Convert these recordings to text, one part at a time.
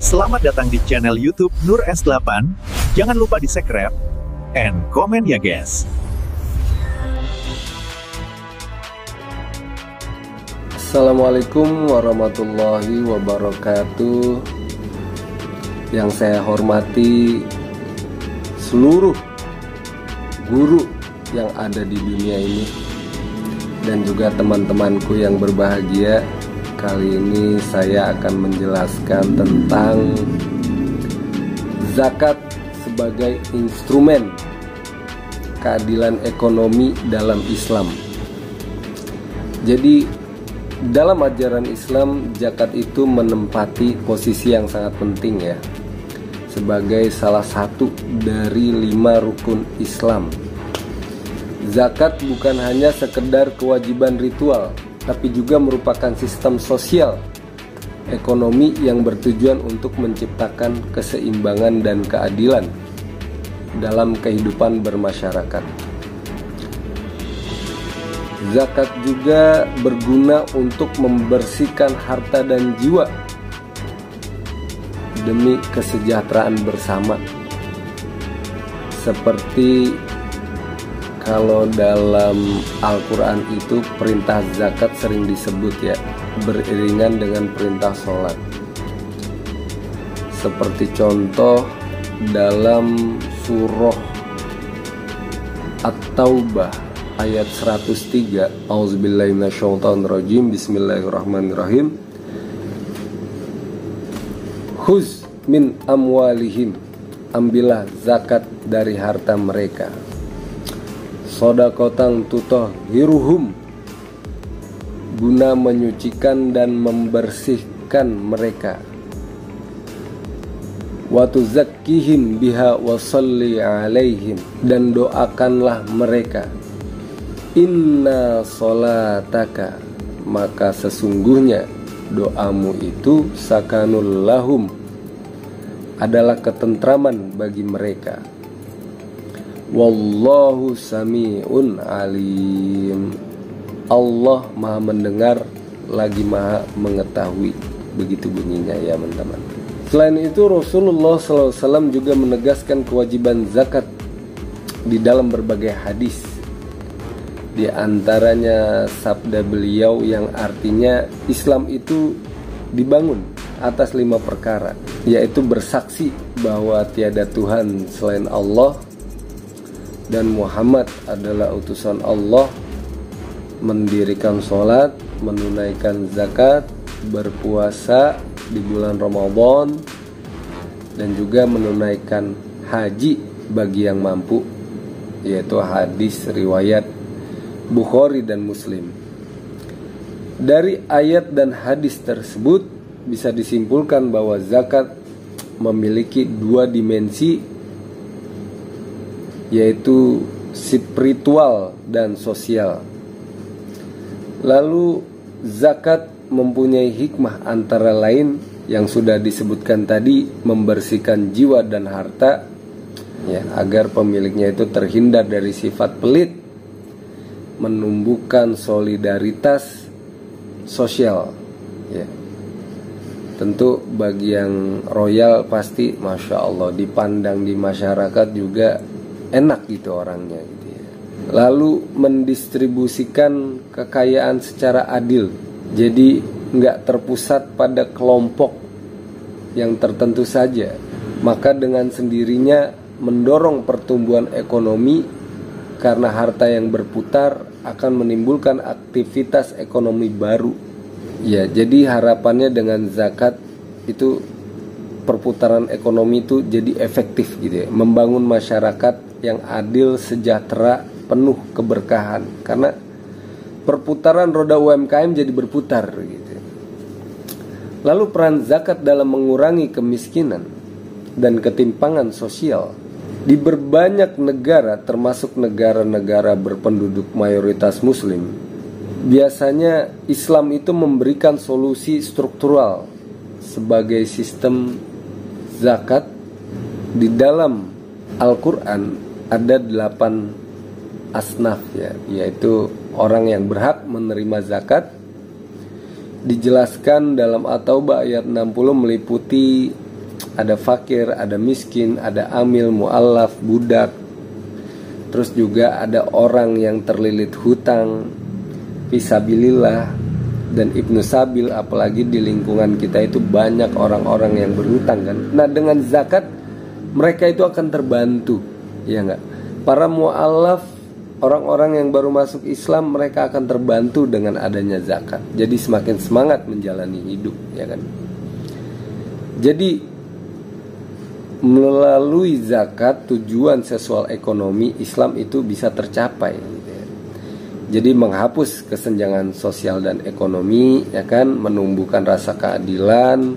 Selamat datang di channel YouTube Nur S8. Jangan lupa di subscribe and komen ya guys. Assalamualaikum warahmatullahi wabarakatuh. Yang saya hormati seluruh guru yang ada di dunia ini dan juga teman-temanku yang berbahagia. Kali ini saya akan menjelaskan tentang zakat sebagai instrumen keadilan ekonomi dalam Islam. Jadi dalam ajaran Islam, zakat itu menempati posisi yang sangat penting ya, sebagai salah satu dari 5 rukun Islam. Zakat bukan hanya sekedar kewajiban ritual, tapi juga merupakan sistem sosial ekonomi yang bertujuan untuk menciptakan keseimbangan dan keadilan dalam kehidupan bermasyarakat. Zakat juga berguna untuk membersihkan harta dan jiwa demi kesejahteraan bersama. Seperti kalau dalam Al-Quran itu perintah zakat sering disebut ya, beriringan dengan perintah sholat. Seperti contoh dalam surah At-Taubah ayat 103, Auzubillahi minasyaitonirrajim, Bismillahirrahmanirrahim. Khuz min amwalihim, ambillah zakat dari harta mereka. Sodakotang tutahhiruhum, guna menyucikan dan membersihkan mereka. Wa tuzakkihim biha wa shalli alaihim, dan doakanlah mereka. Inna sholataka, maka sesungguhnya doamu itu sakanul lahum, adalah ketentraman bagi mereka. Wallahu sami'un alim, Allah maha mendengar lagi maha mengetahui. Begitu bunyinya ya teman-teman. Selain itu Rasulullah SAW juga menegaskan kewajiban zakat di dalam berbagai hadis. Di antaranya sabda beliau yang artinya Islam itu dibangun atas 5 perkara, yaitu bersaksi bahwa tiada Tuhan selain Allah dan Muhammad adalah utusan Allah, mendirikan sholat, menunaikan zakat, berpuasa di bulan Ramadan, dan juga menunaikan haji bagi yang mampu, yaitu hadis riwayat Bukhari dan Muslim. Dari ayat dan hadis tersebut bisa disimpulkan bahwa zakat memiliki 2 dimensi, yaitu spiritual dan sosial. Lalu zakat mempunyai hikmah antara lain yang sudah disebutkan tadi, membersihkan jiwa dan harta ya, agar pemiliknya itu terhindar dari sifat pelit, menumbuhkan solidaritas sosial ya. Tentu bagi yang royal pasti Masya Allah dipandang di masyarakat juga enak gitu orangnya gitu ya. Lalu mendistribusikan kekayaan secara adil, jadi nggak terpusat pada kelompok yang tertentu saja. Maka dengan sendirinya mendorong pertumbuhan ekonomi, karena harta yang berputar akan menimbulkan aktivitas ekonomi baru ya. Jadi harapannya dengan zakat itu perputaran ekonomi itu jadi efektif gitu ya, membangun masyarakat yang adil, sejahtera, penuh keberkahan, karena perputaran roda UMKM jadi berputar gitu. Lalu peran zakat dalam mengurangi kemiskinan dan ketimpangan sosial di berbanyak negara, termasuk negara-negara berpenduduk mayoritas muslim. Biasanya Islam itu memberikan solusi struktural sebagai sistem zakat. Di dalam Al-Quran ada 8 asnaf ya, yaitu orang yang berhak menerima zakat. Dijelaskan dalam At-Taubah ayat 60 meliputi ada fakir, ada miskin, ada amil, mu'allaf, budak. Terus juga ada orang yang terlilit hutang, fisabilillah, dan ibnu sabil. Apalagi di lingkungan kita itu banyak orang-orang yang berhutang kan. Nah, dengan zakat mereka itu akan terbantu, ya enggak? Para mu'allaf, orang-orang yang baru masuk Islam, mereka akan terbantu dengan adanya zakat. Jadi semakin semangat menjalani hidup, ya kan? Jadi melalui zakat tujuan seksual ekonomi Islam itu bisa tercapai, gitu ya. Jadi menghapus kesenjangan sosial dan ekonomi, ya kan, menumbuhkan rasa keadilan,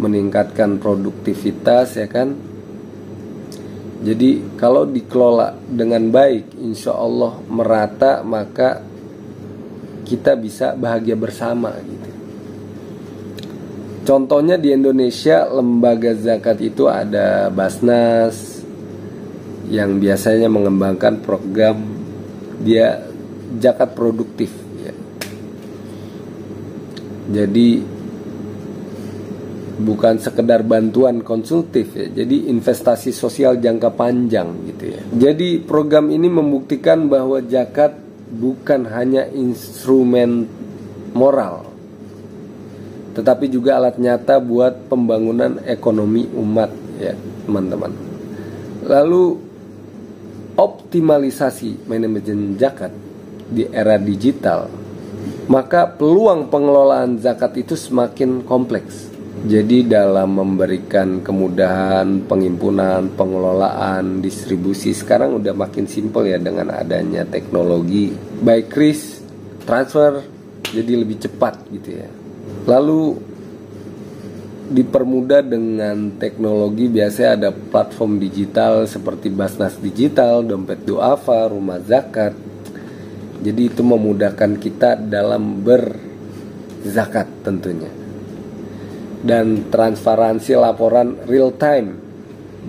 meningkatkan produktivitas, ya kan. Jadi kalau dikelola dengan baik, insya Allah merata, maka kita bisa bahagia bersama gitu. Contohnya di Indonesia, lembaga zakat itu ada Basnas yang biasanya mengembangkan program dia zakat produktif ya. Jadi bukan sekedar bantuan konsumtif ya, jadi investasi sosial jangka panjang gitu ya. Jadi program ini membuktikan bahwa zakat bukan hanya instrumen moral, tetapi juga alat nyata buat pembangunan ekonomi umat ya teman-teman. Lalu optimalisasi manajemen zakat di era digital, maka peluang pengelolaan zakat itu semakin kompleks. Jadi dalam memberikan kemudahan penghimpunan, pengelolaan, distribusi sekarang udah makin simpel ya dengan adanya teknologi. Baik kris, transfer jadi lebih cepat gitu ya. Lalu dipermudah dengan teknologi, biasanya ada platform digital seperti Basnas Digital, Dompet Duafa, Rumah Zakat. Jadi itu memudahkan kita dalam berzakat tentunya. Dan transparansi laporan real time.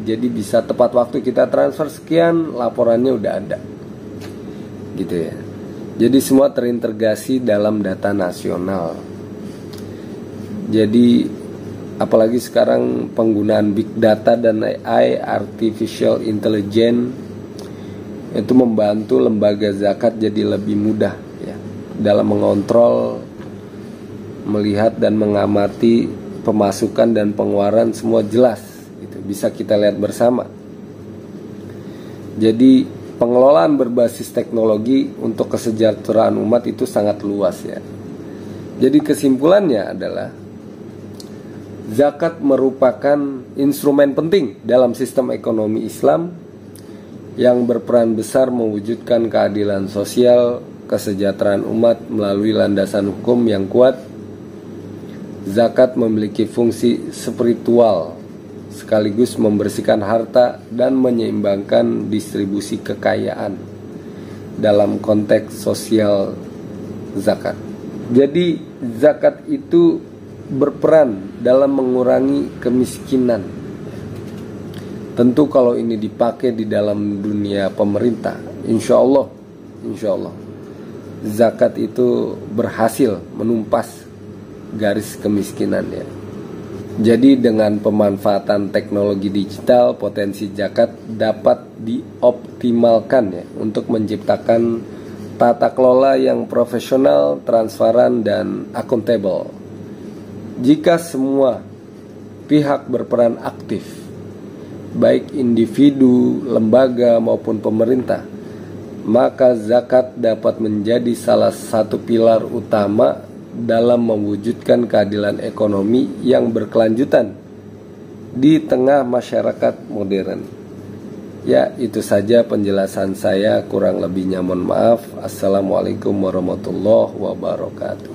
Jadi bisa tepat waktu kita transfer sekian, laporannya udah ada. Gitu ya. Jadi semua terintegrasi dalam data nasional. Jadi apalagi sekarang penggunaan big data dan AI, artificial intelligence, itu membantu lembaga zakat jadi lebih mudah ya dalam mengontrol, melihat dan mengamati pemasukan dan pengeluaran, semua jelas gitu, bisa kita lihat bersama. Jadi pengelolaan berbasis teknologi untuk kesejahteraan umat itu sangat luas ya. Jadi kesimpulannya adalah zakat merupakan instrumen penting dalam sistem ekonomi Islam yang berperan besar mewujudkan keadilan sosial, kesejahteraan umat melalui landasan hukum yang kuat. Zakat memiliki fungsi spiritual sekaligus membersihkan harta dan menyeimbangkan distribusi kekayaan dalam konteks sosial zakat. Jadi zakat itu berperan dalam mengurangi kemiskinan. Tentu kalau ini dipakai di dalam dunia pemerintah, insya Allah zakat itu berhasil menumpas garis kemiskinan ya. Jadi dengan pemanfaatan teknologi digital, potensi zakat dapat dioptimalkan ya untuk menciptakan tata kelola yang profesional, transparan, dan akuntabel. Jika semua pihak berperan aktif, baik individu, lembaga maupun pemerintah, maka zakat dapat menjadi salah satu pilar utama dalam mewujudkan keadilan ekonomi yang berkelanjutan di tengah masyarakat modern. Ya, itu saja penjelasan saya, kurang lebihnya mohon maaf. Assalamualaikum warahmatullahi wabarakatuh.